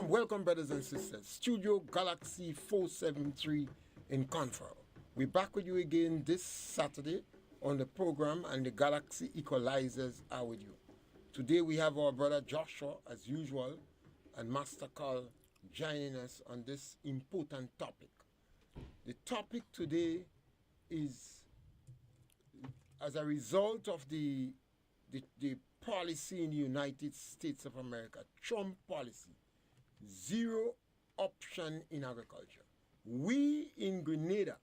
Welcome, brothers and sisters. Studio Galaxy 473 in Confer. We're back with you again this Saturday on the program, and the Galaxy Equalizers are with you. Today we have our brother Joshua, as usual, and Master Carl joining us on this important topic. The topic today is, as a result of the policy in the United States of America, Trump policy, zero option in agriculture. We in Grenada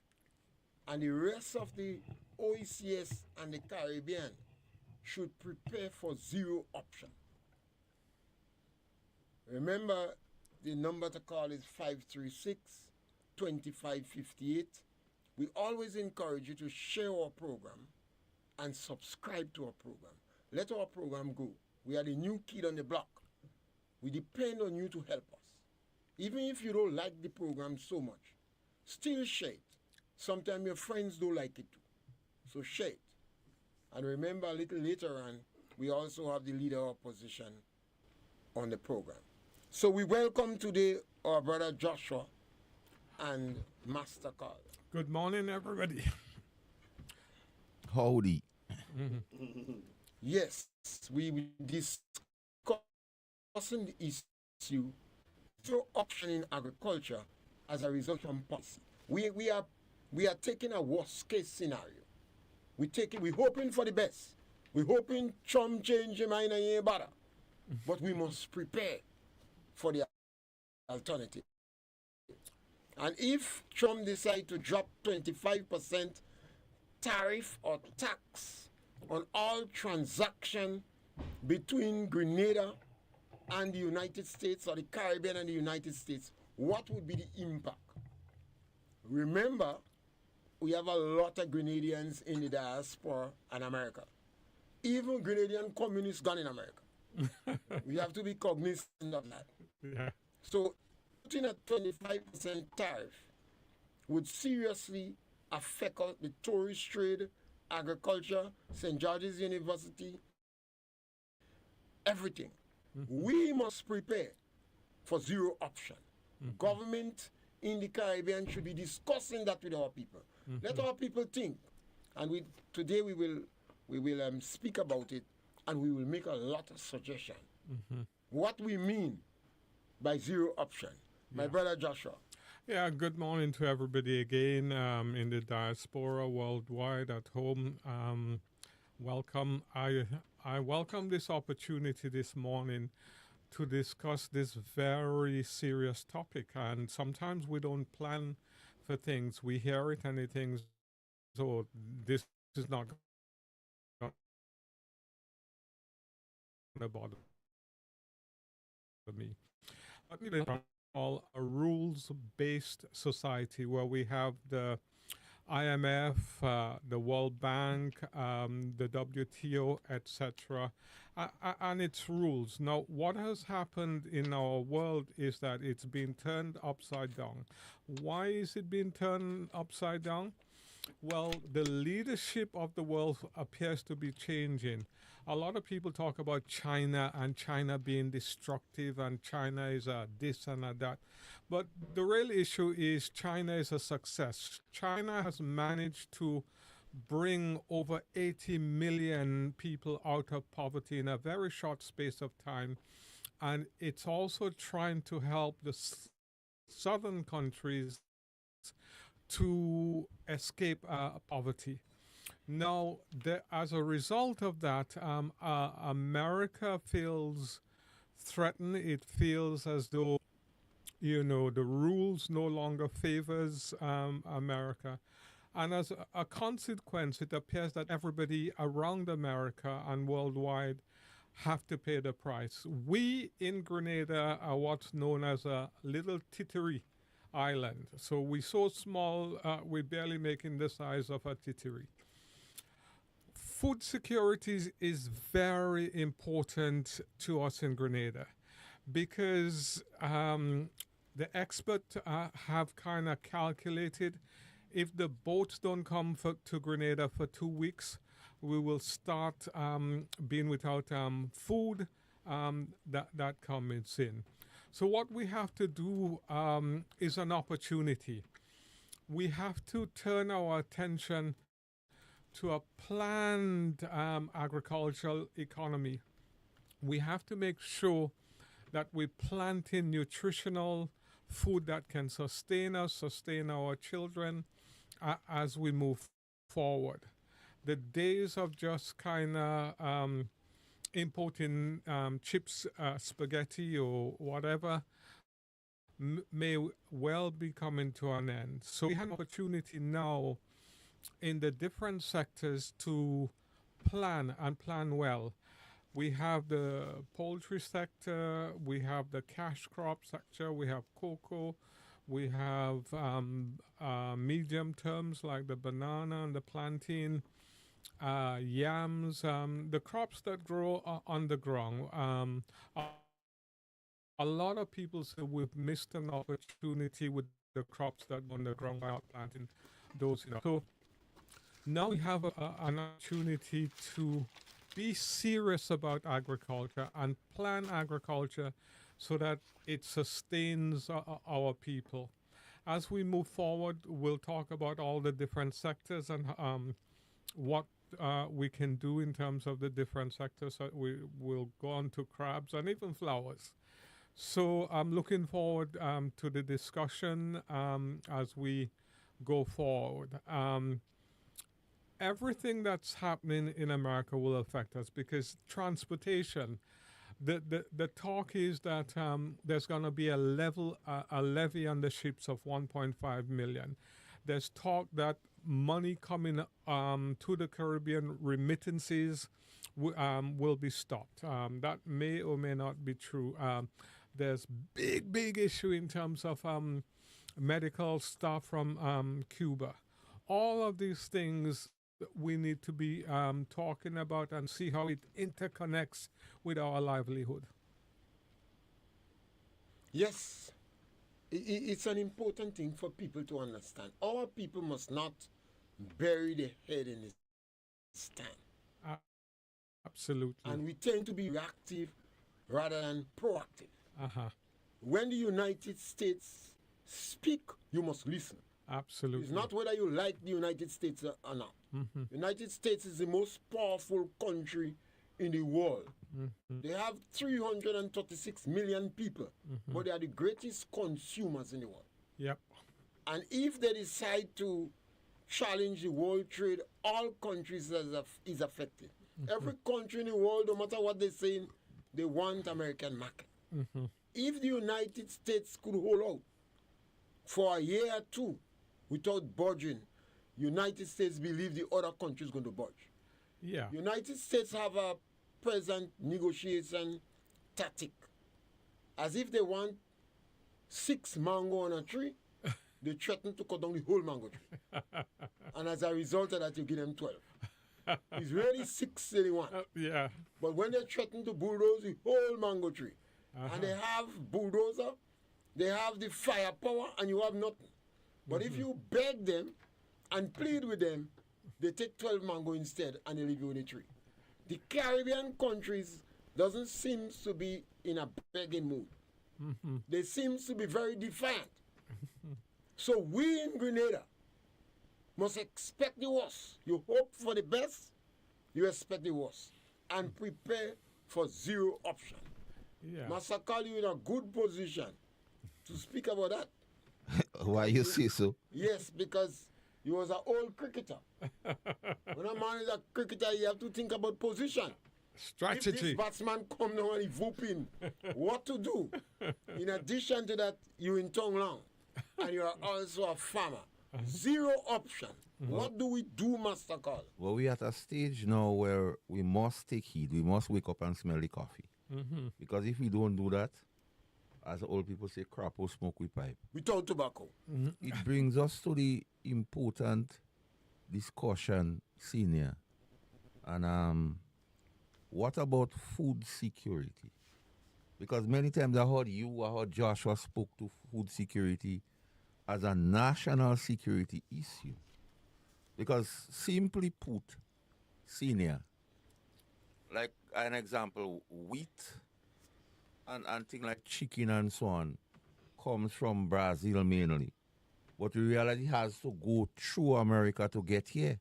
and the rest of the OECS and the Caribbean should prepare for zero option. Remember, the number to call is 536-2558. We always encourage you to share our program and subscribe to our program. Let our program go. We are the new kid on the block. We depend on you to help us. Even if you don't like the program so much, still share it. Sometimes your friends don't like it too. So share it. And remember, a little later on, we also have the leader of opposition on the program. So we welcome today our brother Joshua and Master Carl. Good morning, everybody. Howdy. Yes, we will discussing the issue zero option in agriculture as a result of policy. We are taking a worst case scenario. We're hoping for the best. We're hoping Trump change his mind and he ain't better. But we must prepare for the alternative. And if Trump decides to drop 25% tariff or tax on all transaction between Grenada and the United States, or the Caribbean and the United States, what would be the impact? Remember, we have a lot of Grenadians in the diaspora and America. Even Grenadian communists gone in America. We have to be cognizant of that. Yeah. So, putting a 25% tariff would seriously affect the tourist trade, agriculture, St. George's University, everything. We must prepare for zero option. Government in the Caribbean should be discussing that with our people. Let our people think. And today we will speak about it, and we will make a lot of suggestions. What we mean by zero option. My brother Joshua. Yeah, good morning to everybody again in the diaspora worldwide at home. Welcome. I welcome this opportunity this morning to discuss this very serious topic. And sometimes we don't plan for things. We hear it and it thinks, oh, this is not going to bother me. Let me all a rules-based society where we have the IMF, the World Bank, the WTO, etc., and its rules. Now, what has happened in our world is that it's been turned upside down. Why is it being turned upside down? Well, the leadership of the world appears to be changing. A lot of people talk about China and China being destructive and China is a this and a that. But the real issue is China is a success. China has managed to bring over 80 million people out of poverty in a very short space of time. And it's also trying to help the southern countries to escape poverty. Now, as a result of that, America feels threatened. It feels as though, the rules no longer favors America. And as a consequence, it appears that everybody around America and worldwide have to pay the price. We in Grenada are what's known as a little tittery island. So we're so small, we're barely making the size of a tittery. Food security is very important to us in Grenada because The experts have kind of calculated if the boats don't come to Grenada for 2 weeks, we will start being without food that comes in. So what we have to do is an opportunity. We have to turn our attention to a planned agricultural economy. We have to make sure that we plant in nutritional food that can sustain us, sustain our children as we move forward. The days of just kind of importing chips, spaghetti, or whatever may well be coming to an end. So we have an opportunity now in the different sectors to plan and plan well. We have the poultry sector, we have the cash crop sector, we have cocoa, we have medium terms like the banana and the plantain, yams, the crops that grow on the ground. A lot of people say we've missed an opportunity with the crops that on the ground by not planting those. So now we have an opportunity to be serious about agriculture and plan agriculture so that it sustains our people. As we move forward, we'll talk about all the different sectors and what we can do in terms of the different sectors. We will go on to crabs and even flowers. So I'm looking forward to the discussion as we go forward. Everything that's happening in America will affect us because transportation, the talk is that there's going to be a levy on the ships of 1.5 million. There's talk that money coming to the Caribbean, remittances will be stopped. That may or may not be true. There's big issue in terms of medical stuff from Cuba. All of these things we need to be talking about and see how it interconnects with our livelihood. Yes, it's an important thing for people to understand. Our people must not bury their head in the sand. Absolutely. And we tend to be reactive rather than proactive. Uh-huh. When the United States speak, you must listen. Absolutely. It's not whether you like the United States or not. Mm-hmm. United States is the most powerful country in the world. Mm-hmm. They have 336 million people, but they are the greatest consumers in the world. Yep. And if they decide to challenge the world trade, all countries is affected. Every country in the world, no matter what they're saying, they want American market. If the United States could hold out for a year or two without budging, United States believe the other countries going to budge. Yeah. United States have a present negotiation tactic. As if they want 6 mango on a tree, they threaten to cut down the whole mango tree. And as a result of that, you give them 12. It's really 6 they want. Yeah. But when they threaten to bulldoze the whole mango tree, and they have bulldozer, they have the firepower, and you have nothing. But if you beg them and plead with them, they take 12 mango instead, and they leave you with a tree. The Caribbean countries doesn't seem to be in a begging mood. They seem to be very defiant. So we in Grenada must expect the worst. You hope for the best, you expect the worst. And prepare for zero option. Yeah. Master Carl, you in a good position to speak about that. Why you say so? Yes, because he was an old cricketer. When a man is a cricketer, you have to think about position. Strategy. If this batsman come now and he whooping, what to do? In addition to that, you in Tongue Long, and you are also a farmer. Zero option. What do we do, Master Carl? Well, we at a stage now where we must take heed. We must wake up and smell the coffee. Because if we don't do that, as old people say, crap or smoke we pipe. Without tobacco. It brings us to the important discussion, senior. And what about food security? Because many times I heard you, I heard Joshua spoke to food security as a national security issue. Because simply put, senior, like an example, wheat and things like chicken and so on comes from Brazil mainly. But the reality has to go through America to get here.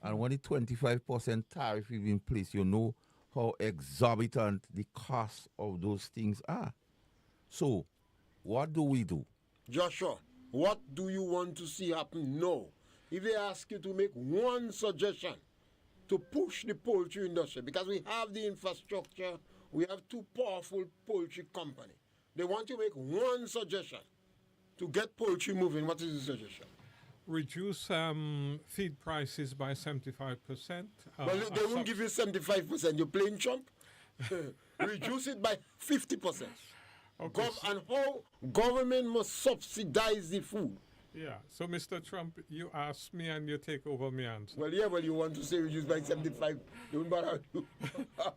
And when the 25% tariff is in place, you know how exorbitant the cost of those things are. So, what do we do? Joshua, what do you want to see happen? No. If they ask you to make one suggestion to push the poultry industry, because we have the infrastructure, we have two powerful poultry companies. They want to make one suggestion to get poultry moving. What is the suggestion? Reduce feed prices by 75%. Well, they won't give you 75%. You're playing chump. Reduce it by 50%. Okay, And how government must subsidize the food. yeah. So, Mr. Trump, you ask me and you take over my answer. Well, yeah, well, you want to say reduce by 75. Don't bother.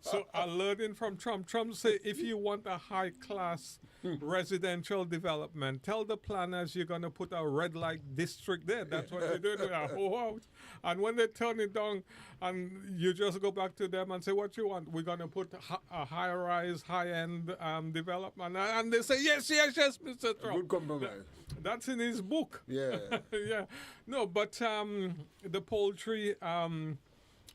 So I learned from Trump. Trump say if you want a high class residential development, tell the planners you're gonna put a red light district there. That's what they're doing with a whole house. And when they turn it down, and you just go back to them and say what you want, we're gonna put a high rise, high end development, and they say yes, yes, yes, Mr. Trump. Good compromise. That's in his book. Yeah. Yeah. No, but the poultry,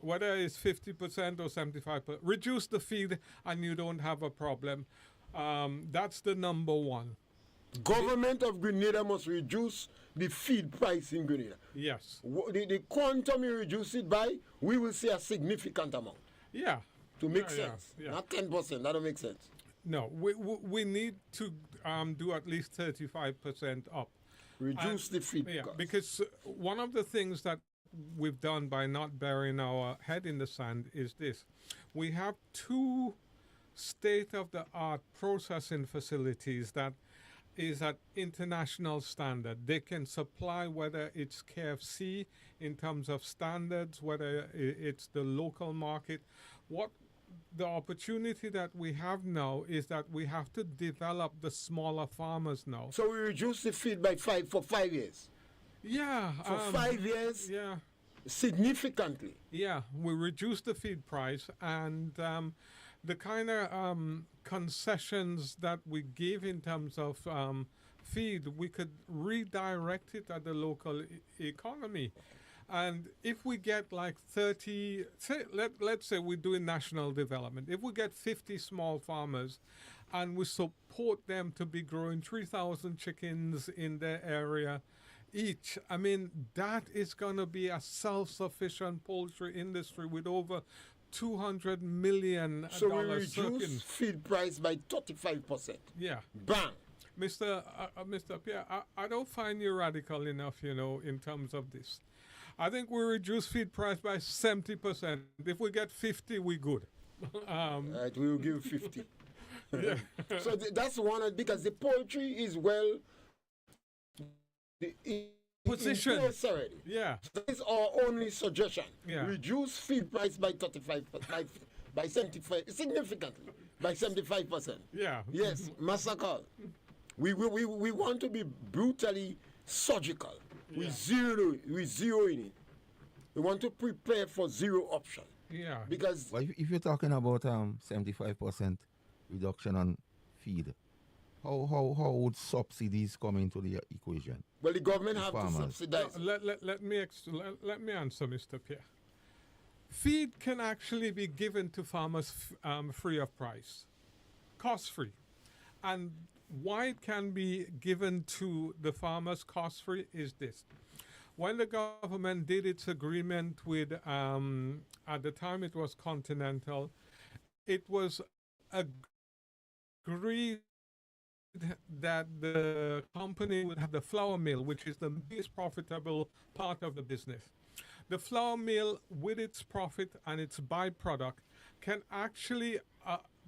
whether it's 50% or 75%, reduce the feed and you don't have a problem. That's the number one. Government of Grenada must reduce the feed price in Grenada. Yes. The quantum you reduce it by, we will see a significant amount Yeah. to make Yeah, sense. yeah. Not 10%. That don't make sense. No, we need to do at least 35% up. Reduce the feed Yeah, cost. because one of the things that we've done by not burying our head in the sand is this. We have two state-of-the-art processing facilities that is at international standard. They can supply whether it's KFC in terms of standards, whether it's the local market. What the opportunity that we have now is that we have to develop the smaller farmers now. So we reduce the feed by for 5 years. Yeah. For 5 years, Yeah. significantly. Yeah, we reduce the feed price and the kind of concessions that we give in terms of feed, we could redirect it at the local economy. And if we get like 30, let's say we're doing national development, if we get 50 small farmers and we support them to be growing 3,000 chickens in their area each, I mean, that is going to be a self-sufficient poultry industry with over $200 million. So we reduce feed price by 35%. Yeah. Bang. Mr. Pierre, I don't find you radical enough, in terms of this. I think we reduce feed price by 70%. If we get 50, we're good. Right, we will give 50. Yeah. So that's one, because the poultry is well Position. in place already. Yeah. So that is our only suggestion. Yeah. Reduce feed price by 35, by 75, significantly, by 75%. Yeah. Yes, massacre. We want to be brutally surgical. We Yeah. zero in it. We want to prepare for zero option. Yeah. Because But if you're talking about 75% reduction on feed, how would subsidies come into the equation? well, the government have to farmers. subsidize. Let me answer, Mr. Pierre. Feed can actually be given to farmers free of price, cost free. And why it can be given to the farmers cost free is this. When the government did its agreement with, at the time it was Continental, it was agreed that the company would have the flour mill, which is the least profitable part of the business. The flour mill, with its profit and its byproduct, can actually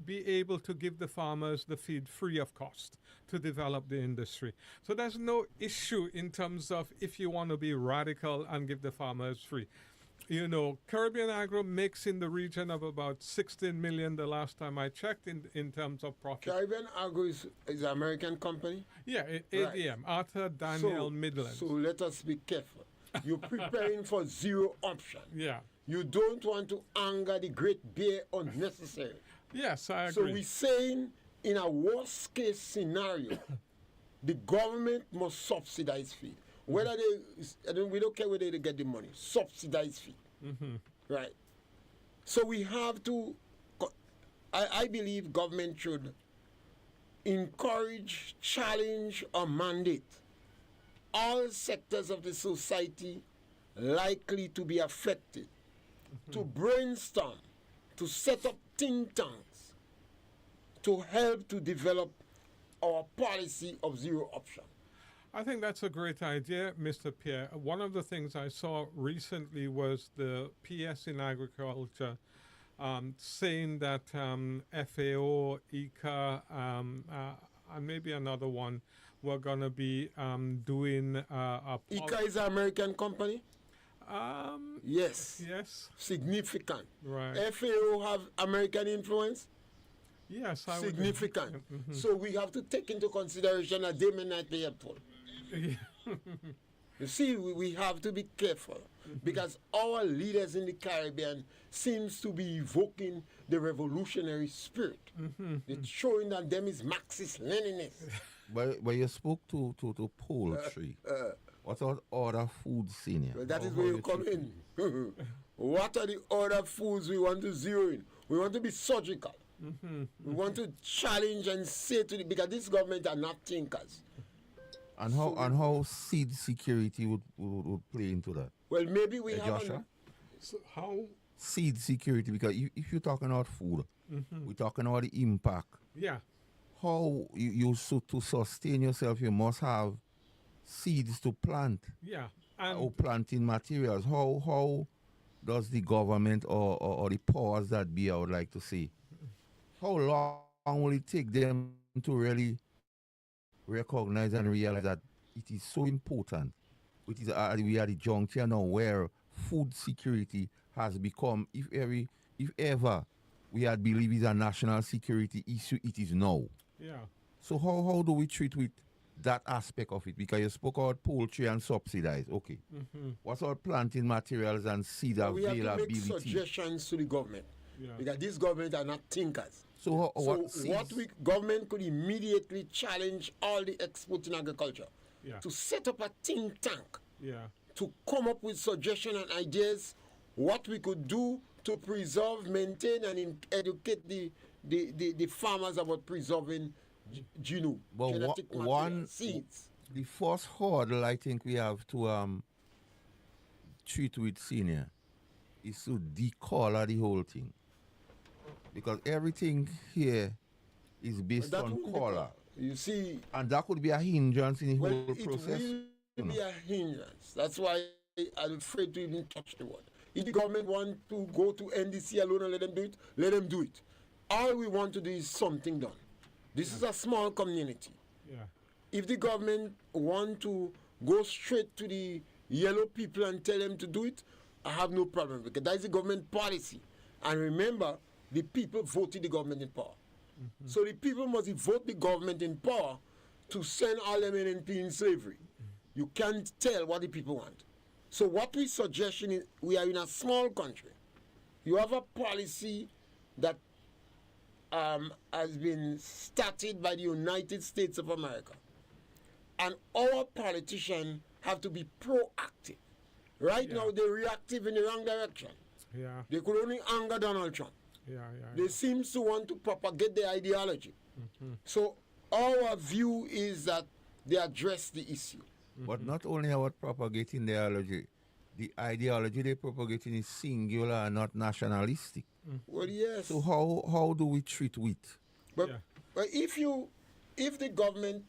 be able to give the farmers the feed free of cost to develop the industry. So there's no issue in terms of if you want to be radical and give the farmers free. You know, Caribbean agro makes in the region of about 16 million the last time I checked in terms of profit. Caribbean Agro is an American company. Yeah, Right. ADM, Arthur Daniel Midlands. So let us be careful. You're preparing for zero option. Yeah. You don't want to anger the great bear unnecessarily. Yes, I So agree. we're saying in a worst case scenario, the government must subsidize feed. Whether we don't care whether they get the money, subsidize feed. Right. So we have to, I believe government should encourage, challenge, or mandate all sectors of the society likely to be affected to brainstorm, to set up think tanks, to help to develop our policy of zero option. I think that's a great idea, Mr. Pierre. One of the things I saw recently was the PS in agriculture saying that FAO, ICA, and maybe another one were going to be doing a ICA is an American company? Yes. yes, Significant. right. FAO have American influence? Yes, I would. Significant. So we have to take into consideration that they may not be helpful. You see, we have to be careful because our leaders in the Caribbean seems to be evoking the revolutionary spirit. It's showing that them is Marxist-Leninist. But you spoke to poultry. What about other foods, senior? Well, that is How where you you come treat in. What are the other foods we want to zero in? We want to be surgical. We want to challenge and say to the, because this government are not thinkers. And how seed security would play into that? Well, maybe we have Joshua? So how? Seed security, because if you're talking about food, we're talking about the impact. Yeah, How to sustain yourself, you must have seeds to plant yeah. or And planting materials. How does the government or the powers that be, I would like to say, how long will it take them to really recognize and realize that it is so important? It is we are the juncture now where food security has become, if ever we had believed is a national security issue, it is now. yeah. So how do we treat with that aspect of it? Because you spoke about poultry and subsidize. Okay. What's about planting materials and seed we have to make availability? suggestions to the government. Yeah. Because this government are not thinkers. So, So seeds- government could immediately challenge all the exports in agriculture Yeah. to set up a think tank Yeah. to come up with suggestions and ideas what we could do to preserve, maintain, and educate the farmers about preserving genome, But genetic material, one- seeds. the first hurdle I think we have to treat with senior is to decolor the whole thing. Because everything here is based That on won't be color. called. You see, And that could be a hindrance in the well, whole it process. will be a hindrance. That's why I'm afraid to even touch the word. If the government want to go to NDC alone and let them do it, let them do it. All we want to do is something done. This is a small community. Yeah. If the government want to go straight to the yellow people and tell them to do it, I have no problem because that is the government policy. And remember, the people voted the government in power. So the people must vote the government in power to send all them NNP in slavery. You can't tell what the people want. So what we suggestion is, we are in a small country. You have a policy that has been started by the United States of America. And our politicians have to be proactive. Right Yeah. now, they're reactive in the wrong direction. Yeah. They could only anger Donald Trump. Yeah. They seem to want to propagate their ideology. So our view is that they address the issue. But not only about propagating the ideology they're propagating is singular and not nationalistic. Well, yes. So how do we treat wheat? But, Yeah. but if the government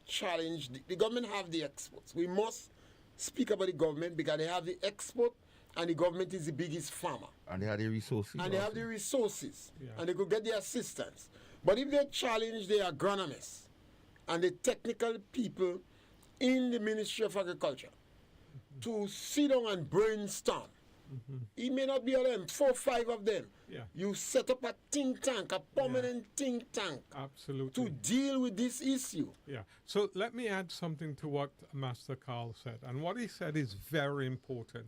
challenge, the government have the exports. We must speak about the government because they have the export and the government is the biggest farmer. And they have the resources. And they have also. the resources. Yeah. And they could get the assistance. But if they challenge the agronomists and the technical people in the Ministry of Agriculture to sit down and brainstorm. It may not be all of them, 4 or 5 of them. Yeah. You set up a think tank, a permanent think tank Absolutely. to deal with this issue. Yeah. So let me add something to what Master Carl said. And what he said is very important.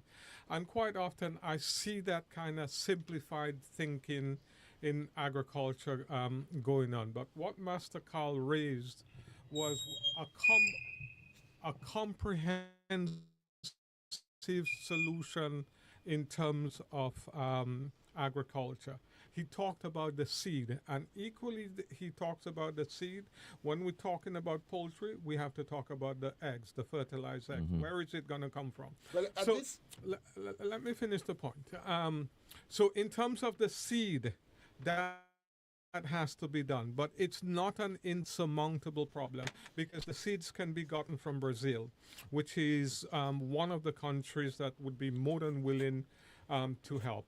And quite often I see that kind of simplified thinking in agriculture going on. But what Master Carl raised was a comprehensive solution in terms of agriculture. He talked about the seed, and equally he talks about the seed. When we're talking about poultry, we have to talk about the eggs, the fertilized eggs. Where is it going to come from? Well, So let me finish the point. So in terms of the seed, that has to be done, but it's not an insurmountable problem because the seeds can be gotten from Brazil, which is one of the countries that would be more than willing to help,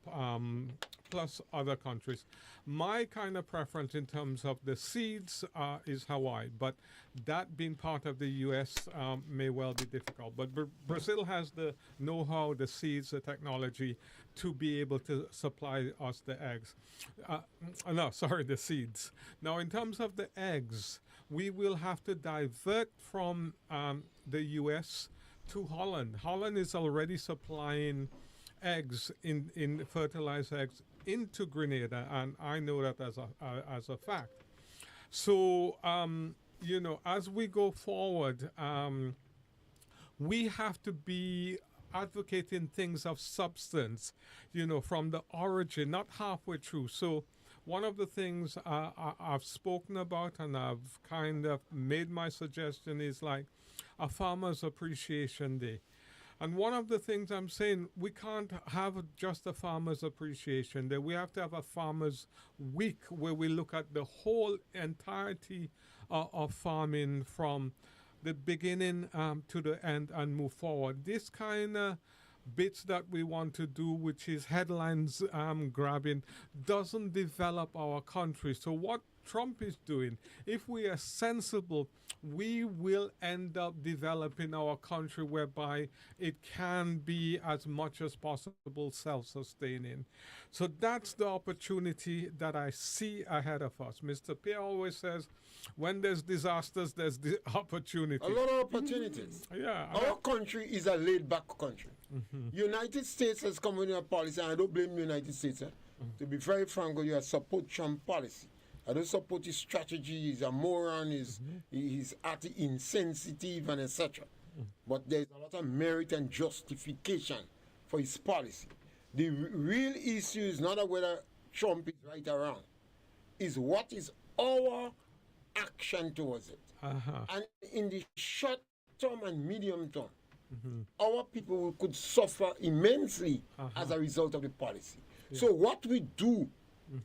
plus other countries. My kind of preference in terms of the seeds is Hawaii, but that being part of the U.S. May well be difficult. But Brazil has the know-how, the seeds, the technology to be able to supply us the eggs. The seeds. Now, in terms of the eggs, we will have to divert from the U.S. to Holland. Holland is already supplying eggs in fertilized eggs into Grenada, and I know that as a fact. So as we go forward, we have to be advocating things of substance, from the origin, not halfway through. So one of the things I've spoken about and I've kind of made my suggestion is like a Farmers Appreciation Day. And one of the things I'm saying, we can't have just a Farmers Appreciation Day. We have to have a Farmers Week where we look at the whole entirety of farming from the beginning to the end and move forward. This kind of bits that we want to do, which is headlines grabbing, doesn't develop our country. So what Trump is doing, if we are sensible, we will end up developing our country whereby it can be as much as possible self-sustaining. So that's the opportunity that I see ahead of us. Mr. Pierre always says, when there's disasters, there's the opportunity. A lot of opportunities. Yeah. Our country is a laid-back country. United States has come with a policy, and I don't blame the United States. To be very frank with you, I support Trump policy. I don't support his strategy. He's a moron. He's insensitive and etc. But there's a lot of merit and justification for his policy. The real issue is not whether Trump is right or wrong. Is what is our action towards it. And in the short term and medium term, our people could suffer immensely as a result of the policy. So what we do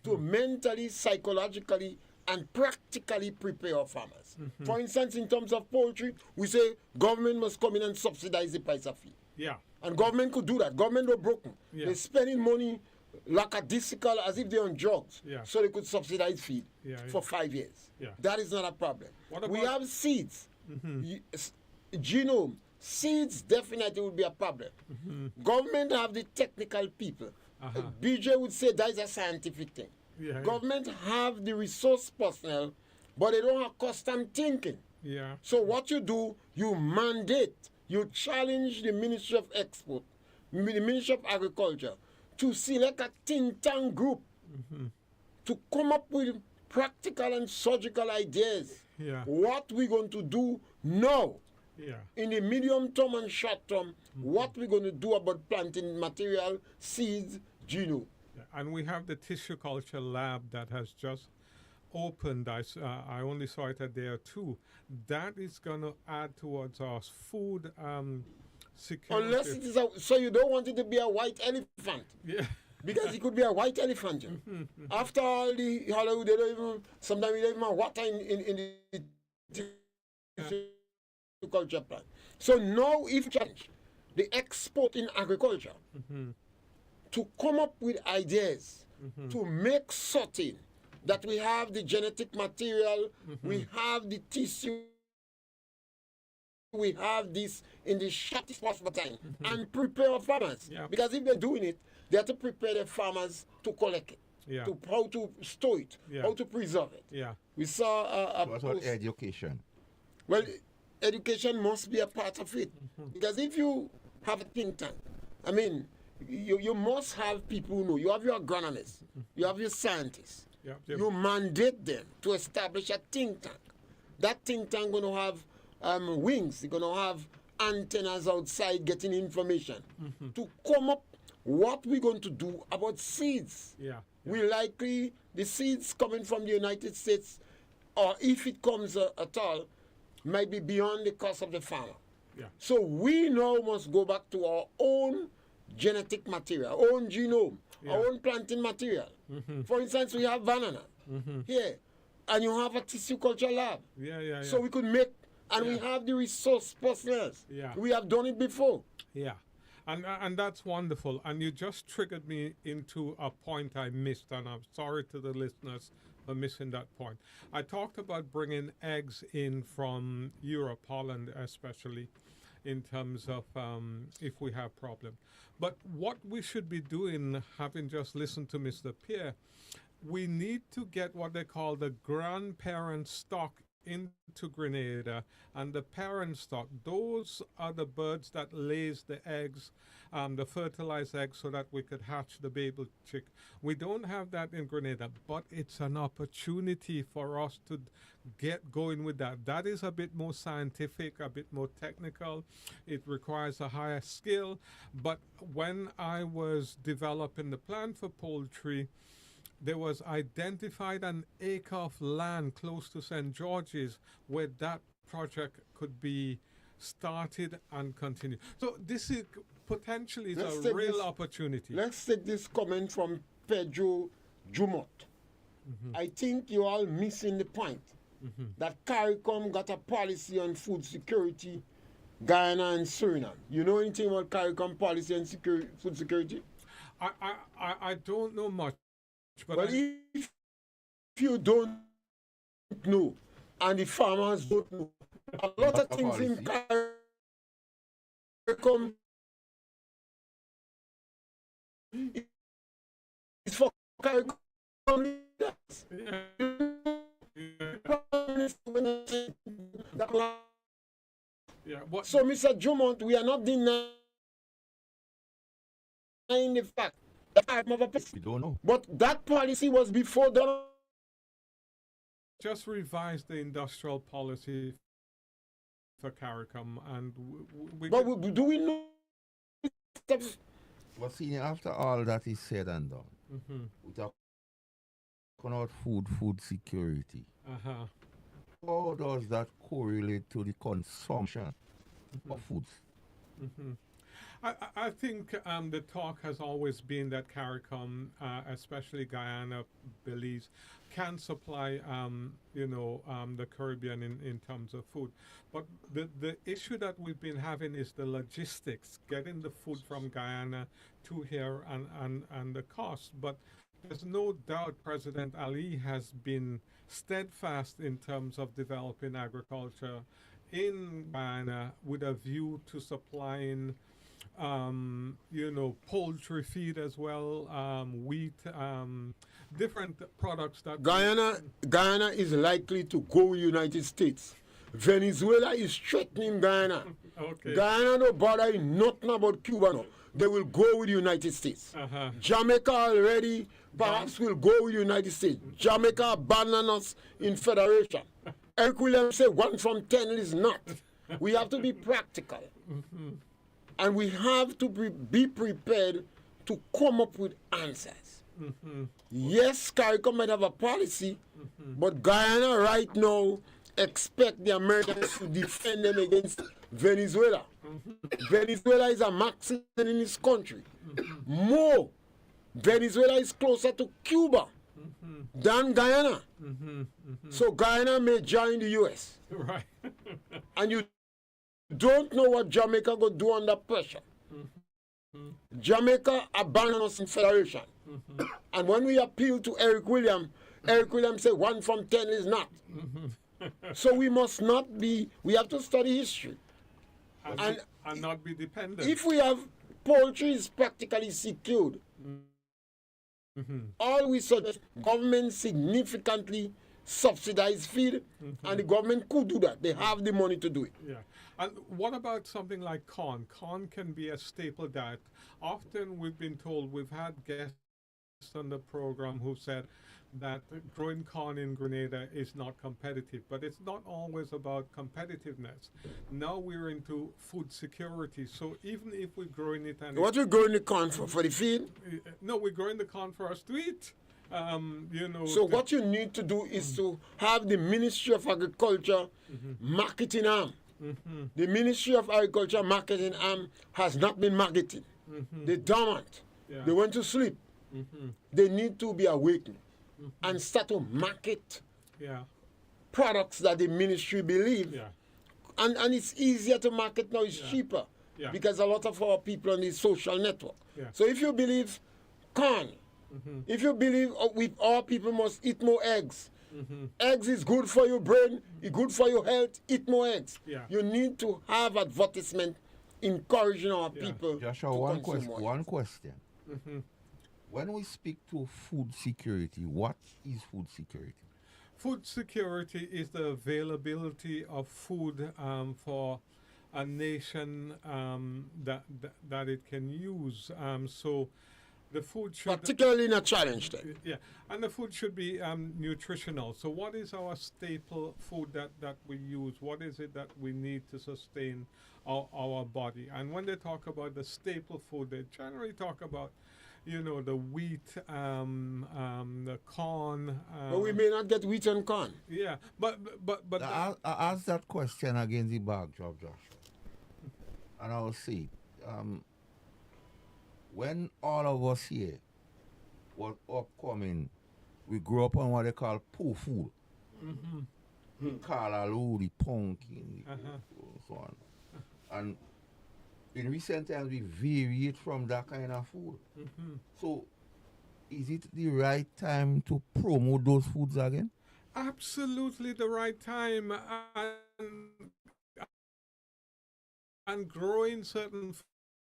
to mentally, psychologically, and practically prepare our farmers. For instance, in terms of poultry, we say government must come in and subsidize the price of feed. Yeah. And government could do that. Government are broken. Yeah. They're spending money lackadaisical as if they're on drugs. Yeah. So they could subsidize feed for 5 years. Yeah. That is not a problem. What We about- have seeds. Genome. Seeds definitely would be a problem. Government have the technical people. BJ would say that is a scientific thing. Yeah. Government have the resource personnel, but they don't have custom thinking. Yeah. So what you do, you mandate, you challenge the Ministry of Export, the Ministry of Agriculture, to select a think tank group to come up with practical and surgical ideas. Yeah. What we're going to do now, Yeah. in the medium term and short term, what we're going to do about planting material, seeds, genome. Yeah, and we have the tissue culture lab that has just opened. I only saw it a day or two. That is going to add towards our food security. Unless it is so you don't want it to be a white elephant. Yeah. Because it could be a white elephant. You know. After all the Hollywood, they don't even, sometimes we don't even have water in the culture plan. So now if challenge the export in agriculture to come up with ideas to make certain that we have the genetic material, we have the tissue we have this in the shortest possible time and prepare our farmers. Yeah. Because if they're doing it, they have to prepare their farmers to collect it, Yeah. to how to store it, Yeah. how to preserve it. Yeah. We saw a What about post. education? Well, education must be a part of it. Because if you have a think tank, I mean, you must have people who know. You have your agronomists, you have your scientists. Yeah. Yeah. You mandate them to establish a think tank. That think tank going to have wings. It's going to have antennas outside getting information to come up what we're going to do about seeds. Yeah. We likely, the seeds coming from the United States, or if it comes at all, might be beyond the cost of the farmer. Yeah. So we now must go back to our own genetic material, our own genome, our own planting material. For instance, we have banana here, and you have a tissue culture lab. Yeah. Yeah. So we could make, and we have the resource personnel. Yeah. We have done it before. Yeah, and that's wonderful. And you just triggered me into a point I missed, and I'm sorry to the listeners for missing that point. I talked about bringing eggs in from Europe, Holland especially, in terms of if we have problems. But what we should be doing, having just listened to Mr. Pierre, we need to get what they call the grandparent stock into Grenada, and the parent stock, those are the birds that lays the eggs, the fertilized eggs, so that we could hatch the baby chick. We don't have that in Grenada, but it's an opportunity for us to get going with that. That is a bit more scientific, a bit more technical. It requires a higher skill. But when I was developing the plan for poultry, there was identified an acre of land close to St. George's where that project could be started and continued. So this is potentially Let's a take real this- opportunity. Let's take this comment from Pedro Jumot. I think you're all missing the point that CARICOM got a policy on food security, Guyana and Suriname. You know anything about CARICOM policy and food security? I don't know much, but Well, if you don't know, and the farmers don't know, a lot of things in CARICOM is for CARICOM leaders. yeah, what, So, Mr. Jumont, we are not denying the fact that I'm of a person. We don't know. But that policy was before Donald. just revise the industrial policy for CARICOM, and we But could- do we know? But see, after all that is said and done, we talk about food security. uh-huh. How does that correlate to the consumption of foods? I think the talk has always been that CARICOM, especially Guyana, Belize, can supply, the Caribbean in terms of food. But the issue that we've been having is the logistics, getting the food from Guyana to here and the cost. But there's no doubt President Ali has been steadfast in terms of developing agriculture in Guyana with a view to supplying poultry feed as well, wheat, different products that Guyana is likely to go with the United States. Venezuela is threatening Guyana. Okay. Guyana no bother nothing about Cuba no. They will go with the United States. Uh-huh. Jamaica already perhaps will go with the United States. Jamaica abandon us in federation. Eric Williams said 1 from 10 is not. We have to be practical. And we have to be prepared to come up with answers. Yes, CARICOM might have a policy, but Guyana right now expect the Americans to defend them against Venezuela. Venezuela is a maximum in this country. More. Venezuela is closer to Cuba than Guyana. So Guyana may join the U.S. Right. And you don't know what Jamaica going to do under pressure. Jamaica abandoned us in federation. And when we appeal to Eric Williams said 1 from 10 is not. So we must not be, we have to study history. and not be dependent. if we have poultry is practically secured, all we suggest government significantly subsidize feed, and the government could do that. They have the money to do it. Yeah. And what about something like corn? Corn can be a staple diet. Often we've been told, we've had guests on the program who said that growing corn in Grenada is not competitive, but it's not always about competitiveness. Now we're into food security. So even if we're growing it and What we growing the corn for the feed? no, we're growing the corn for us to eat. So what you need to do is to have the Ministry of Agriculture marketing arm. The Ministry of Agriculture marketing arm has not been marketing. They're dormant. Yeah. They went to sleep. They need to be awakened and start to market Yeah. products that the ministry believe. Yeah. And it's easier to market now, it's cheaper. Yeah. Because a lot of our people on the social network. Yeah. So if you believe corn, if you believe all people must eat more eggs, eggs is good for your brain, it's good for your health, eat more eggs. Yeah. You need to have advertisement encouraging our Yeah. people Joshua, to one, consume more one eggs. question. When we speak to food security, what is food security? Food security is the availability of food for a nation that it can use. So the food should Particularly in a challenge time. yeah, and the food should be nutritional. So what is our staple food that we use? What is it that we need to sustain our body? And when they talk about the staple food, they generally talk about, the wheat, the corn. But we may not get wheat and corn. Yeah, but I asked that question against the backdrop, Joshua. And I will say, when all of us here was upcoming, we grew up on what they call poo food. The callaloo, the pumpkin, so on. And in recent times, we variate from that kind of food. So, is it the right time to promote those foods again? absolutely the right time, and growing certain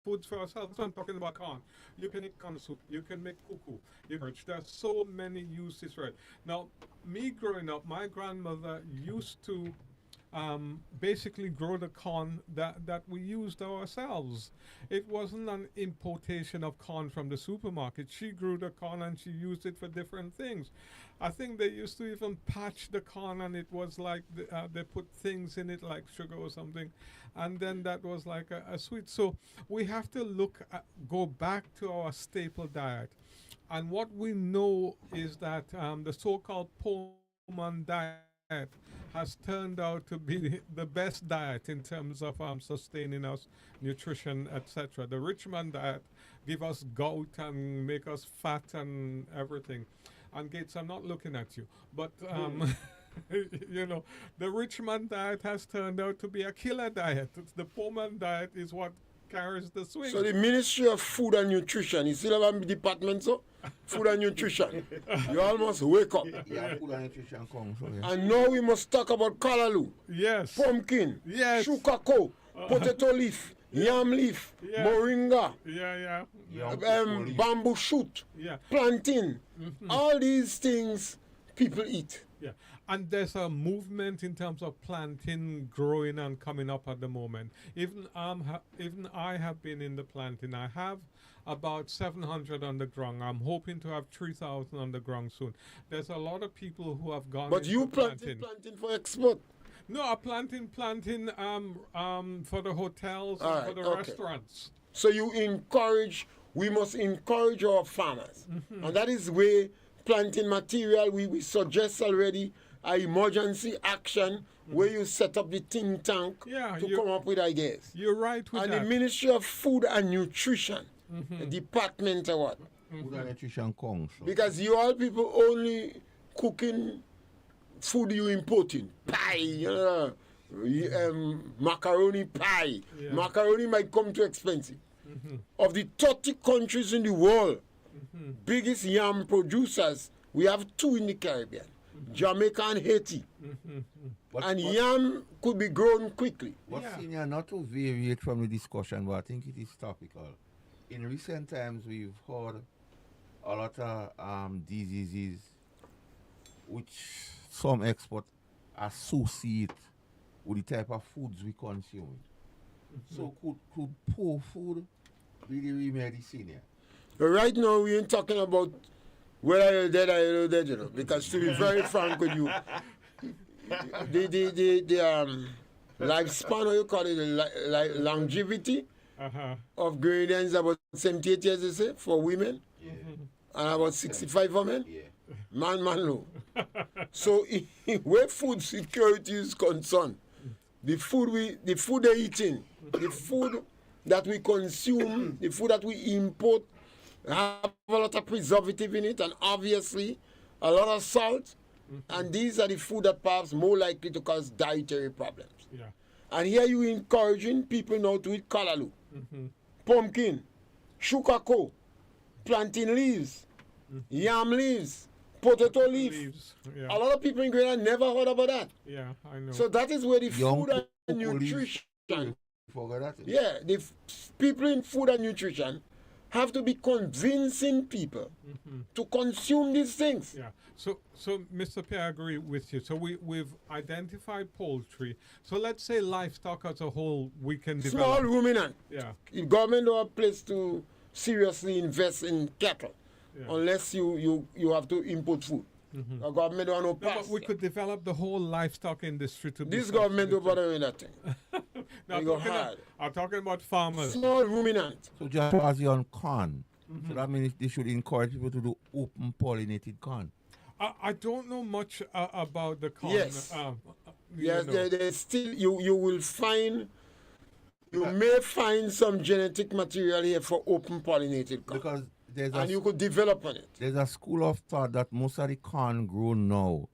foods for ourselves. So I'm talking about corn. You can make corn soup. You can make cuckoo. There's so many uses for it. Now, me growing up, my grandmother used to basically grow the corn that we used ourselves. It wasn't an importation of corn from the supermarket. She grew the corn and she used it for different things. I think they used to even patch the corn, and it was like they put things in it like sugar or something, and then that was like a sweet. So we have to go back to our staple diet, and what we know is that the so-called Pullman diet has turned out to be the best diet in terms of sustaining us, nutrition, etc. The Richmond diet give us gout and make us fat and everything. And Gates, I'm not looking at you, but the Richmond diet has turned out to be a killer diet. The Pullman diet is what carries the swing. So the Ministry of Food and Nutrition, you still have a department, so? Food and Nutrition. You almost wake up. Yeah, food and nutrition comes. So yeah. And now we must talk about callaloo, Yes. pumpkin, Yes. shukaco, potato leaf, yam leaf, Yeah. moringa, Yeah. bamboo shoot, Yeah. plantain. All these things people eat. Yeah, and there's a movement in terms of planting, growing, and coming up at the moment. Even I have been in the planting. I have about 700 on the ground. I'm hoping to have 3,000 on the ground soon. There's a lot of people who have gone. But into you planting for export. No, I'm planting for the hotels All and for right, the okay. restaurants. So we must encourage our farmers. And that is where planting material, we suggest already an emergency action where you set up the think tank to come up with ideas. You're right with And that. the Ministry of Food and Nutrition, the department or what? Food and nutrition comes. So. Because you all people only cooking food you importing. Pie, macaroni pie. Yeah. Macaroni might come too expensive. Of the 30 countries in the world, biggest yam producers, we have 2 in the Caribbean. Jamaica and Haiti. But, And yam could be grown quickly. but Yeah. senior, not to variate from the discussion, but I think it is topical. In recent times, we've heard a lot of diseases which some experts associate with the type of foods we consume. So could poor food be the remedy, senior? But right now, we ain't talking about whether you're dead or you're not dead, you know, because to be very frank with you, the lifespan, or you call it, the longevity Uh-huh. of gradients about 78 years, you say, for women, Yeah. and about 65 for men. Yeah. Man, low. So, where food security is concerned, the food they're eating, the food that we consume, the food that we import, have a lot of preservative in it, and obviously a lot of salt. And these are the food that perhaps more likely to cause dietary problems. Yeah. And here you encouraging people now to eat callaloo, pumpkin, shukako, plantain leaves, yam leaves, potato leaf. Leaves. A Yeah. lot of people in Grenada never heard about that. Yeah, I know. So that is where the Young food and cocoa leaves. nutrition, Forget that. yeah, people in food and nutrition have to be convincing people to consume these things. Yeah. So Mr. Pierre, I agree with you. So we've identified poultry. So let's say livestock as a whole, we can Small develop. ruminant. Yeah. The government don't have a place to seriously invest in cattle Yeah. unless you have to import food. The government don't have no No, pass. but we could develop the whole livestock industry to be This government don't self-sufficient. bother with that thing. No, they go hard. I'm talking about farmers. Small ruminant. So just as you on corn. So that means they should encourage people to do open pollinated corn. I don't know much about the corn. Yes. You Yes, know. there's still you will find, you may find some genetic material here for open pollinated corn, Because and you could develop on it. there's a school of thought that most of the corn grown now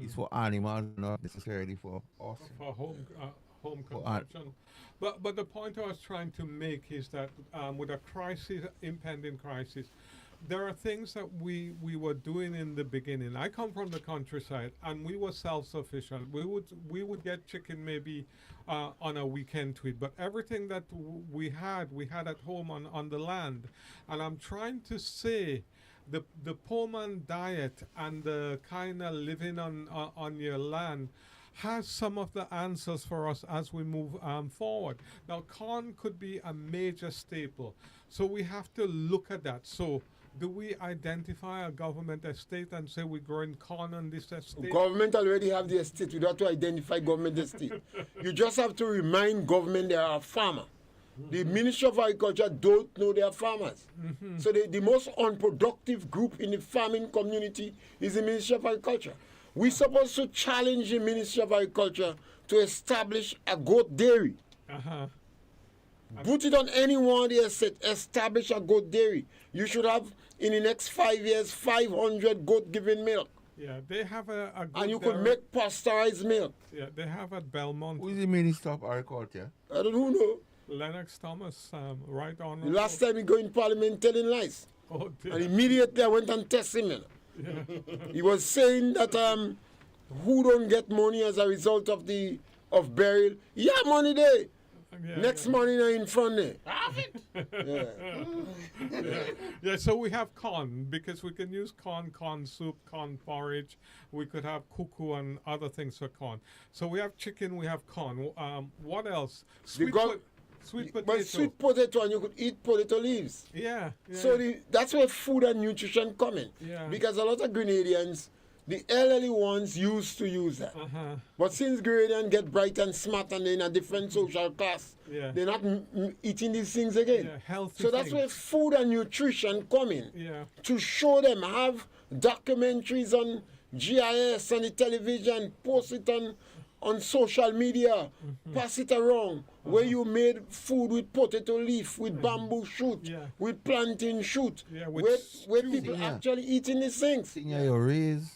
is for animals, not necessarily for us. For home For consumption. But the point I was trying to make is that with a crisis, impending crisis, there are things that we were doing in the beginning. I come from the countryside, and we were self-sufficient. We would get chicken maybe on a weekend to eat, but everything that we had at home on the land. And I'm trying to say, the poor man diet and the kind of living on your land has some of the answers for us as we move forward. Now, corn could be a major staple, so we have to look at that. So, do we identify a government estate and say we're growing corn on this estate? Government already have the estate. You don't have to identify government estate. You just have to remind government they are a farmer. The Ministry of Agriculture don't know they are farmers. So the most unproductive group in the farming community is the Ministry of Agriculture. We're supposed to challenge the Ministry of Agriculture to establish a goat dairy. Uh-huh. Put it on any one of the estate, establish a goat dairy. You should have, in the next 5 years, 500 goat giving milk. Yeah, they have a good And you could dairy- make pasteurized milk. Yeah, they have at Belmont. Who is the Minister of Agriculture? I don't know. Lennox Thomas, right on. The last time he go in parliament telling lies. Oh, dear. And immediately I went and tested him. You know. He was saying that who don't get money as a result of burial. Yeah, money there. Yeah, Next yeah. morning in front there. Yeah. Yeah, so we have corn because we can use corn soup, corn porridge. We could have cuckoo and other things for corn. So we have chicken, we have corn. What else? Sweet, gov- sweet potato. But sweet potato, and you could eat potato leaves. Yeah. So that's where food and nutrition come in. Yeah. Because a lot of Grenadians, the elderly ones used to use that. Uh-huh. But since Grenadians get bright and smart and they're in a different social class, Yeah. they're not eating these things again. Yeah, healthy So that's things. where food and nutrition come in. Yeah. To show them, have documentaries on GIS, on the television, post it on social media, pass it around, where you made food with potato leaf, with bamboo shoot, Yeah. with plantain shoot, Yeah, with where stew. people Yeah. actually eating these things. Senior, you raise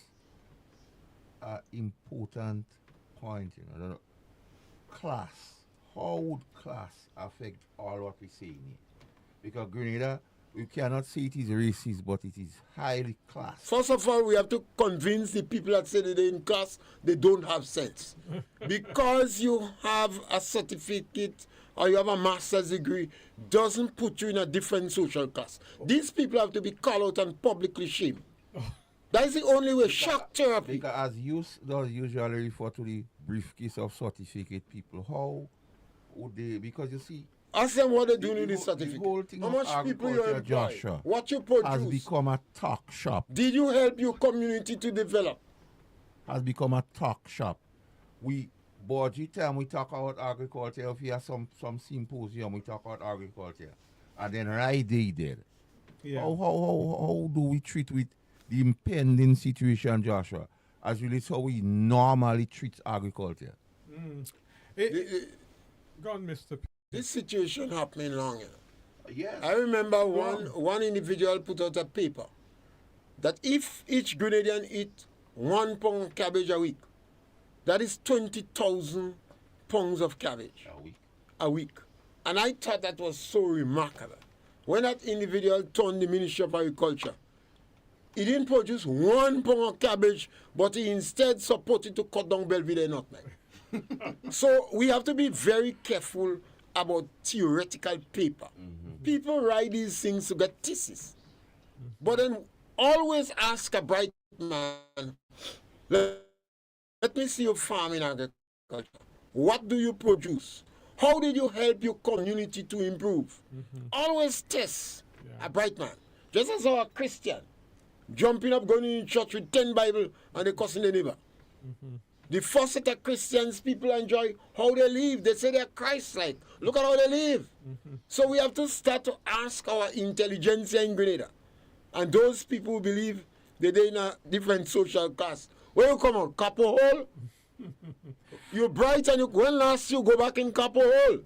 an important point, the class. How would class affect all what we're saying here? Because Grenada You cannot say it is racist, but it is highly class. First of all, we have to convince the people that say that they're in class, they don't have sense. Because you have a certificate or you have a master's degree doesn't put you in a different social class. These people have to be called out and publicly shamed. That is the only way. Shock therapy. Because as you does usually refer to the briefcase of certificate people, how would they, because you see, Ask them what they're doing with the this whole certificate. thing How of much people you agriculture, employ? Joshua, What you has produce? become a talk shop. Did you help your community to develop? Has become a talk shop. We budget time we talk about agriculture. If we have some symposium, we talk about agriculture, and then right there. Yeah. How do we treat with the impending situation, Joshua, as relates how we normally treat agriculture? Go on, Mr. This situation happening long. Yes. I remember one individual put out a paper that if each Grenadian eat 1 pound cabbage a week, that is 20,000 pounds of cabbage a week. And I thought that was so remarkable. When that individual turned the Ministry of Agriculture, he didn't produce 1 pound of cabbage, but he instead supported to cut down Belvedere nutmeg. So we have to be very careful about theoretical paper. People write these things to get thesis. But then always ask a bright man, let me see your farming agriculture. What do you produce? How did you help your community to improve? Always test a bright man. Just as our Christian jumping up, going in church with 10 Bible and they cussing the neighbor. The first set of Christians people enjoy how they live. They say they're Christ-like. Look at how they live. So we have to start to ask our intelligentsia in Grenada. And those people who believe that they're in a different social class. Where you come on? Capo Hole? You're bright and when last you go back in Capo Hole?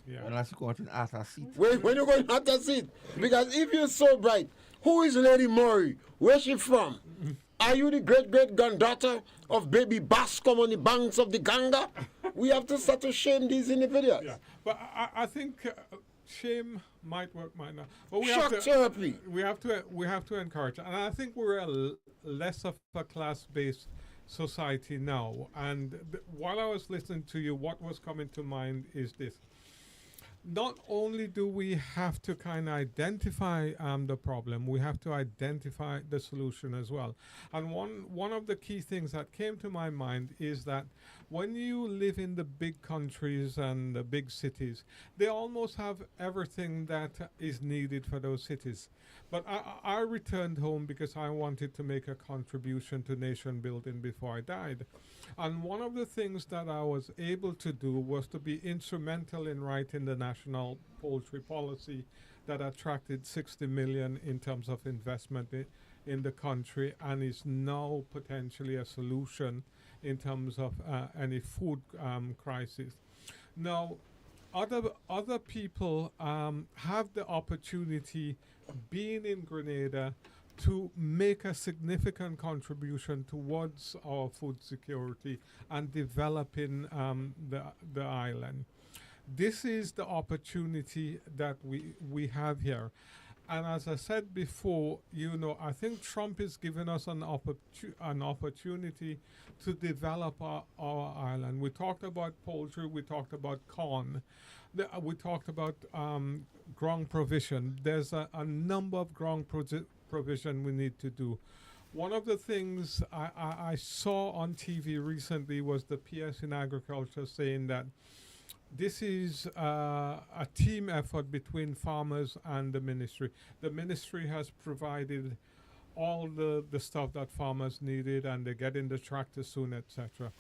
Yeah. Unless you go out in Arthur seat. When you go in Arthur seat? Because if you're so bright, who is Lady Murray? Where's she from? Are you the great-great-granddaughter of baby Bascom on the banks of the Ganga? We have to start to shame these individuals. Yeah, but I think shame might work, might not. But Shock therapy. we have to encourage, and I think we're less of a class-based society now. And while I was listening to you, what was coming to mind is this. Not only do we have to kind of identify the problem, we have to identify the solution as well. And one of the key things that came to my mind is that when you live in the big countries and the big cities, they almost have everything that is needed for those cities. But I returned home because I wanted to make a contribution to nation building before I died. And one of the things that I was able to do was to be instrumental in writing the national poultry policy that attracted 60 million in terms of investment in the country and is now potentially a solution in terms of any food crisis. Now, other people have the opportunity, being in Grenada, to make a significant contribution towards our food security and developing the island. This is the opportunity that we have here. And as I said before, I think Trump is giving us an opportunity to develop our island. We talked about poultry, we talked about corn, we talked about ground provision. There's a number of ground provision we need to do. One of the things I saw on TV recently was the PS in Agriculture saying that this is a team effort between farmers and the ministry. The ministry has provided all the stuff that farmers needed, and they're getting the tractor soon, etc.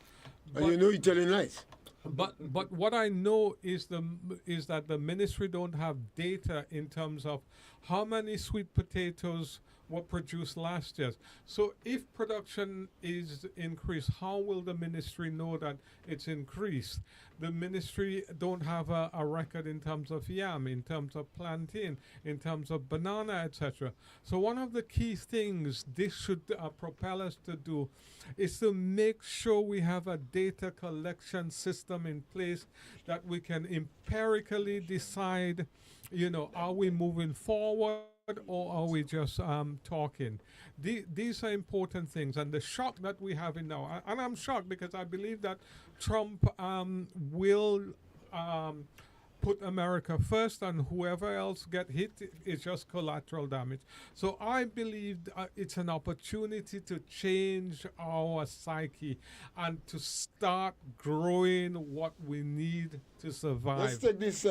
And you're telling lies. But what I know is that the ministry don't have data in terms of how many sweet potatoes were produced last year. So if production is increased, how will the ministry know that it's increased? The ministry don't have a record in terms of yam, in terms of plantain, in terms of banana, etc. So one of the key things this should propel us to do is to make sure we have a data collection system in place that we can empirically decide, are we moving forward or are we just talking? These are important things, and the shock that we have in now, and I'm shocked because I believe that Trump will um, put America first, and whoever else get hit is just collateral damage. So I believe it's an opportunity to change our psyche and to start growing what we need to Let's survive. take this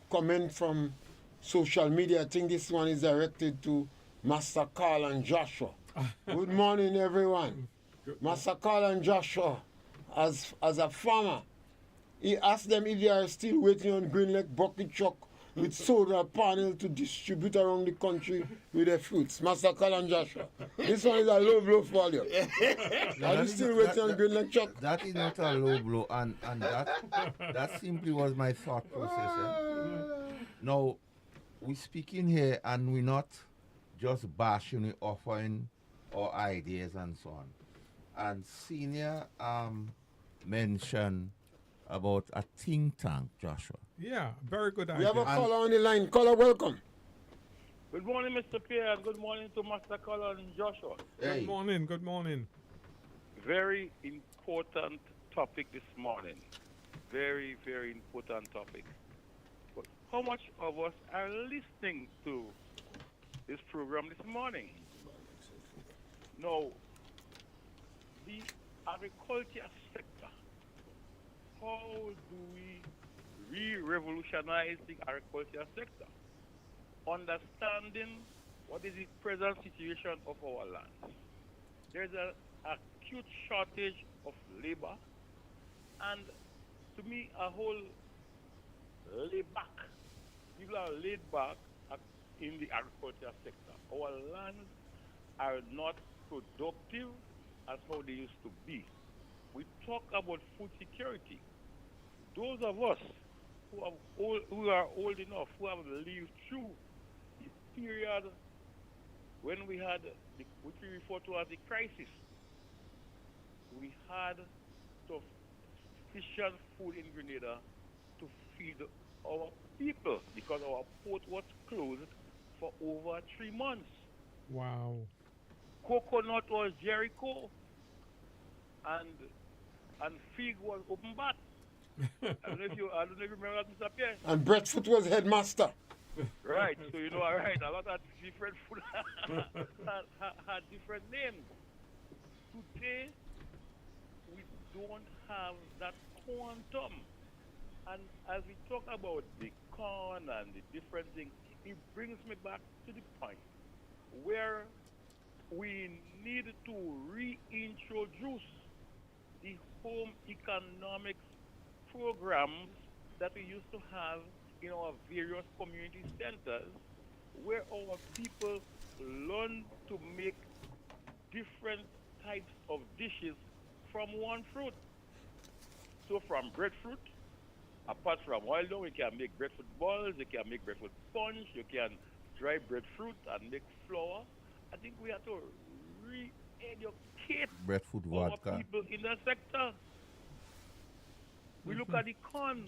comment from social media. I think this one is directed to Master Carl and Joshua. Good morning, everyone. Master Carl and Joshua, as a farmer, he asked them if they are still waiting on Green Lake bucket truck with solar panel to distribute around the country with their fruits. Master Carl and Joshua. This one is a low blow for you. No, Are that you is still not- waiting on Green Lake truck? that is not a low blow, and that simply was my thought process. Now, we speaking here, and we're not just bashing, we're offering our ideas and so on. And Senior mentioned about a think tank, Joshua. Yeah, very good We have a idea. caller on the line. Caller, welcome. Good morning, Mr. Pierre, and good morning to Master Colin and Joshua. Hey, Good morning. Good morning. Very important topic this morning. Very, very important topic. But how much of us are listening to this program this morning? Now, the agriculture sector, how do we re-revolutionize the agriculture sector? Understanding what is the present situation of our land. There's an acute shortage of labor, and to me, a whole laid back. People are laid back in the agriculture sector. Our lands are not productive as how they used to be. We talk about food security. Those of us who are old enough, who have lived through the period when we had which we refer to as the crisis, we had sufficient food in Grenada to feed our people because our port was closed for over 3 months. Wow. Coconut was Jericho, and fig was open back. I don't know if you remember that, Mr. Pierre. And Breadfoot was headmaster. Right. So all right, a lot of different food had different names. Today, we don't have that quantum. And as we talk about the corn and the different things, it brings me back to the point where we need to reintroduce the home economics programs that we used to have in our various community centers, where our people learn to make different types of dishes from one fruit. So from breadfruit, apart from oil, we can make breadfruit balls, you can make breadfruit punch, you can dry breadfruit and make flour. I think we have to re-educate breadfruit our vodka. people in the sector. We look at the corn,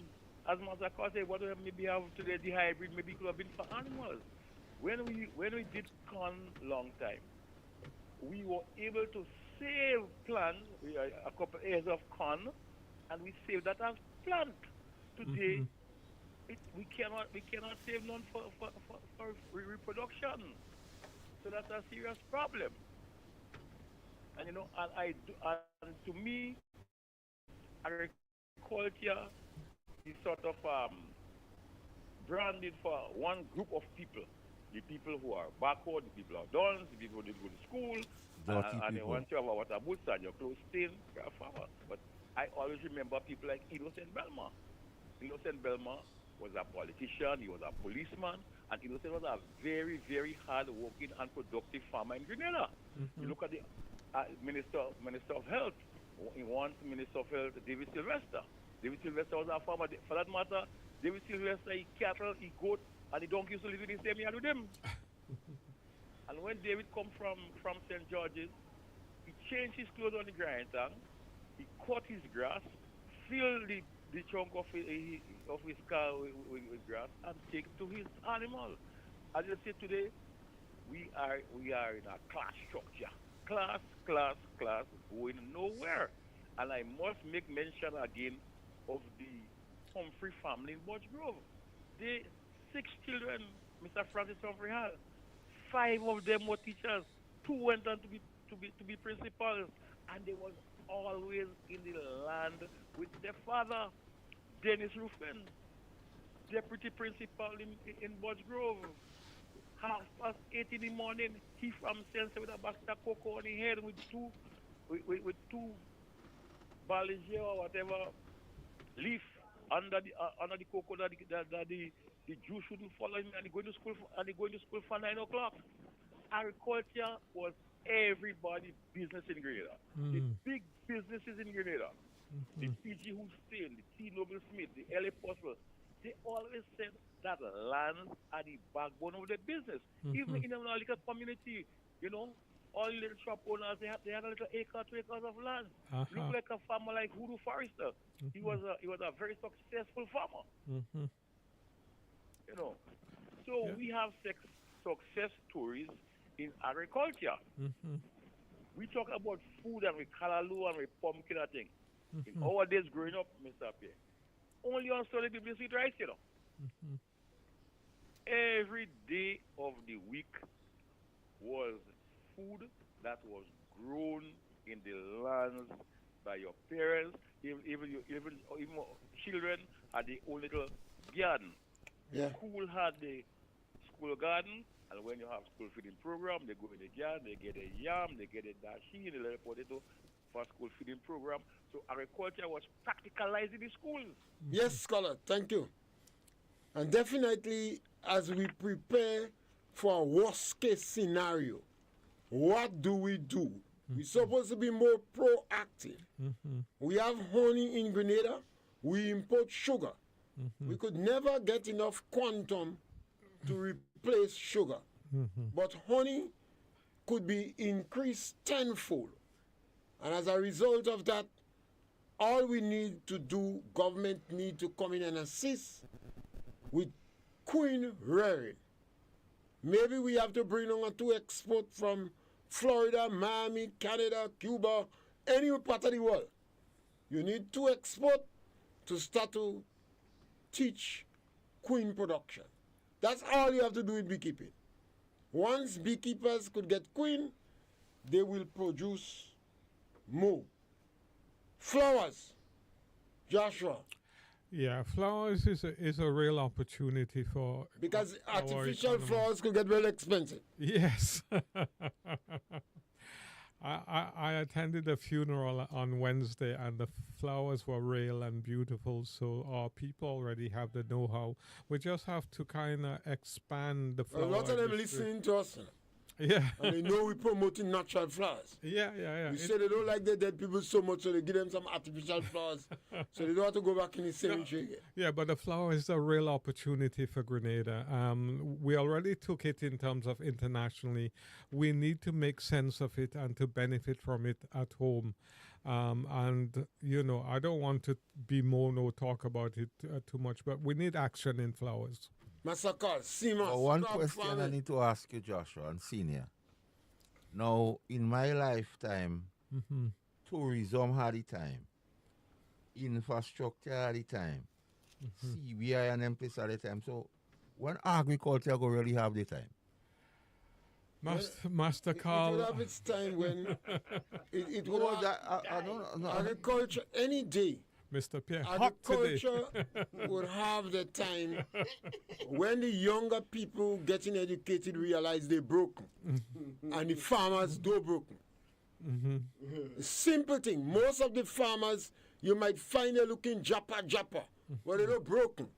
as Mazaka said, what we maybe have today, the hybrid maybe could have been for animals. When we did corn long time, we were able to save plants, a couple acres of corn, and we saved that as plant. Today, we cannot save none for reproduction. So that's a serious problem. And and to me, agriculture is sort of branded for one group of people. The people who are backward, the people who are done, the people who didn't go to school, and then once you have a water boots and your clothes stained, you're a farmer. But I always remember people like Innocent Belmont. Innocent Belmont was a politician, he was a policeman, and Innocent was a very, very hard-working and productive farmer in Grenada. You look at the Minister of Health. He wants Minister of Health, David Sylvester. David Sylvester was a farmer. For that matter, David Sylvester, he cattle, he goat, and the donkey used to live in the same yard with him. And when David come from St. George's, he changed his clothes on the grind tank, he cut his grass, filled the trunk of his car with grass, and take to his animal. As you see today, we are in a class structure. Class, going nowhere. And I must make mention again of the Humphrey family in Budge Grove. They 6 children, Mr. Francis Humphrey had. 5 of them were teachers. 2 went on to be principals, and they was always in the land with their father, Dennis Ruffin, deputy principal in Budge Grove. 8:30 in the morning, he from Sense with a basket of cocoa on his head with two Balinger or whatever leaf under the cocoa that the Jew shouldn't follow him, and he going to school for 9 o'clock. Agriculture was everybody's business in Grenada. The big businesses in Grenada, the P.G. Hussein, the T. Noble Smith, the L.A. Possible, they always said that land are the backbone of the business. Even in a little community, all little shop owners, they had a little 2 acres of land. Look like a farmer like Hoodoo Forrester. He was a very successful farmer. So we have success stories in agriculture. We talk about food and we callaloo and we pumpkin and thing. In our days growing up, Mr. Pierre, only on Sunday people eat rice, Every day of the week was food that was grown in the lands by your parents. Even children had their own little garden. Yeah. School had the school garden, and when you have school feeding program, they go in the garden, they get a yam, they get a dashi, and a little potato for school feeding program. So agriculture was practicalized in the schools. Yes, scholar, thank you. And definitely, as we prepare for a worst case scenario, what do? We're supposed to be more proactive. We have honey in Grenada, we import sugar. We could never get enough quantum to replace sugar. But honey could be increased tenfold. And as a result of that, all we need to do, government need to come in and assist with queen rearing. Maybe we have to bring on to export from Florida, Miami, Canada, Cuba, any part of the world. You need to export to start to teach queen production. That's all you have to do with beekeeping. Once beekeepers could get queen, they will produce more. Flowers, Joshua. Yeah, flowers is a real opportunity for Because our artificial economy. flowers could get very expensive. Yes. I attended a funeral on Wednesday, and the flowers were real and beautiful. So our people already have the know-how. We just have to kind of expand the A flower lot of them industry. listening to us. Yeah. And they know we're promoting natural flowers. Yeah. We say they don't like the dead people so much, so they give them some artificial flowers. So they don't have to go back in the cemetery again. Yeah, but the flower is a real opportunity for Grenada. We already took it in terms of internationally. We need to make sense of it and to benefit from it at home. And, I don't want to be talk about it too much, but we need action in flowers. Massacre, Seamus. One question I need to ask you, Joshua, and Senior. Now, in my lifetime, tourism had the time, infrastructure had the time, CBI and them place at the time. So, when agriculture go really have the time? Master It Carl. would have its time when it would No, have that, I don't know. agriculture any day. Mr. Pierre, hot today. Agriculture would have the time when the younger people getting educated realize they're broken. And the farmers do broken. Simple thing. Most of the farmers, you might find they're looking jappa, but they're not broken.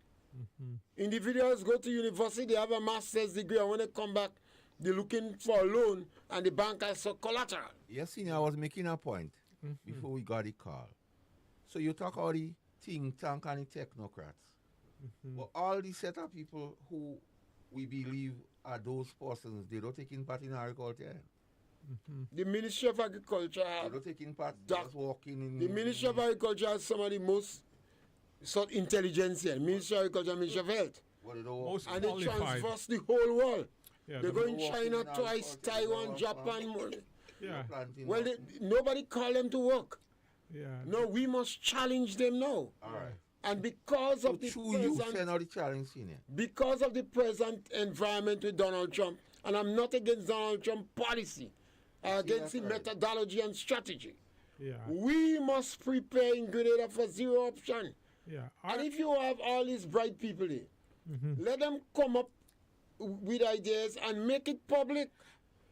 Individuals go to university, they have a master's degree, and when they come back, they're looking for a loan, and the bank has some collateral. Yes, Senior, I was making a point before we got the call. So you talk about the think tank and the technocrats. But all the set of people who we believe are those persons, they don't take in part in agriculture. The Ministry of Agriculture They have, don't take in part, Doc- just walking in. the Ministry of Agriculture has some of the most sort intelligentsia. Ministry of Agriculture, Ministry of Health. What they don't Most And they qualified. transverse the whole world. Yeah, They the- go in Walking China in twice, agriculture, Taiwan, go Japan. yeah, planting Well, up. nobody call them to work. yeah. No, we must challenge them now. All right. And because So of the true, you present, send out the challenge, senior. because of the present environment with Donald Trump, and I'm not against Donald Trump policy, against that's the right. methodology and strategy. Yeah, We must prepare in Grenada for zero option. yeah. And if you have all these bright people there, Mm-hmm. let them come up with ideas and make it public.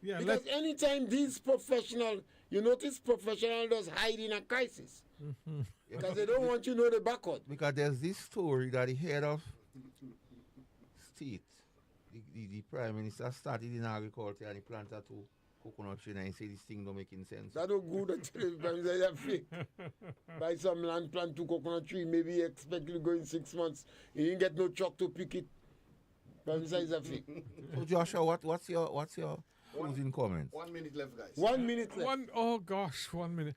yeah, Because anytime these professionals, you notice professionals just hide in a crisis. Because they don't want you to know the backward. Because there's this story that the head of state, the prime minister, started in agriculture and he planted two coconut tree and he said this thing don't make any sense. That don't good until they're fake. Buy some land, plant 2 coconut tree, maybe you expect to go in 6 months. You didn't get no truck to pick it. Prime Minister is a fake. So Joshua, what's your closing comments? 1 minute left, guys. 1 minute left. oh gosh, 1 minute.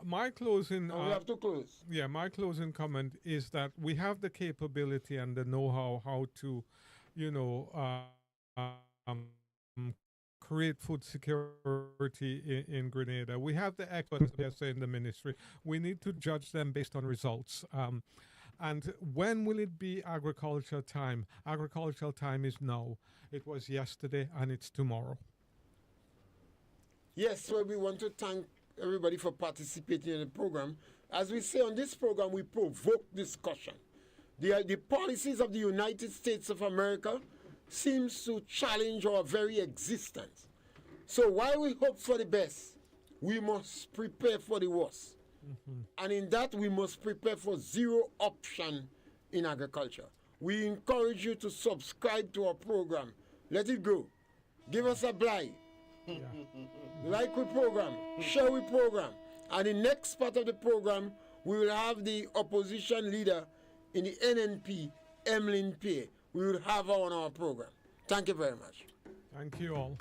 My closing, Now we have to close. yeah, my closing comment is that we have the capability and the know-how how to, you know, create food security in Grenada. We have the experts, as they say, in the ministry. We need to judge them based on results. And when will it be agriculture time? Agricultural time is now. It was yesterday and it's tomorrow. Yes, well, we want to thank everybody for participating in the program. As we say on this program, we provoke discussion. The policies of the United States of America seems to challenge our very existence. So while we hope for the best, we must prepare for the worst. And in that, we must prepare for zero option in agriculture. We encourage you to subscribe to our program. Let it go. Give us a blind. Like we program, share we program. And the next part of the program, we will have the opposition leader in the NNP, Emlyn Pierre. We will have her on our program. Thank you very much. Thank you all.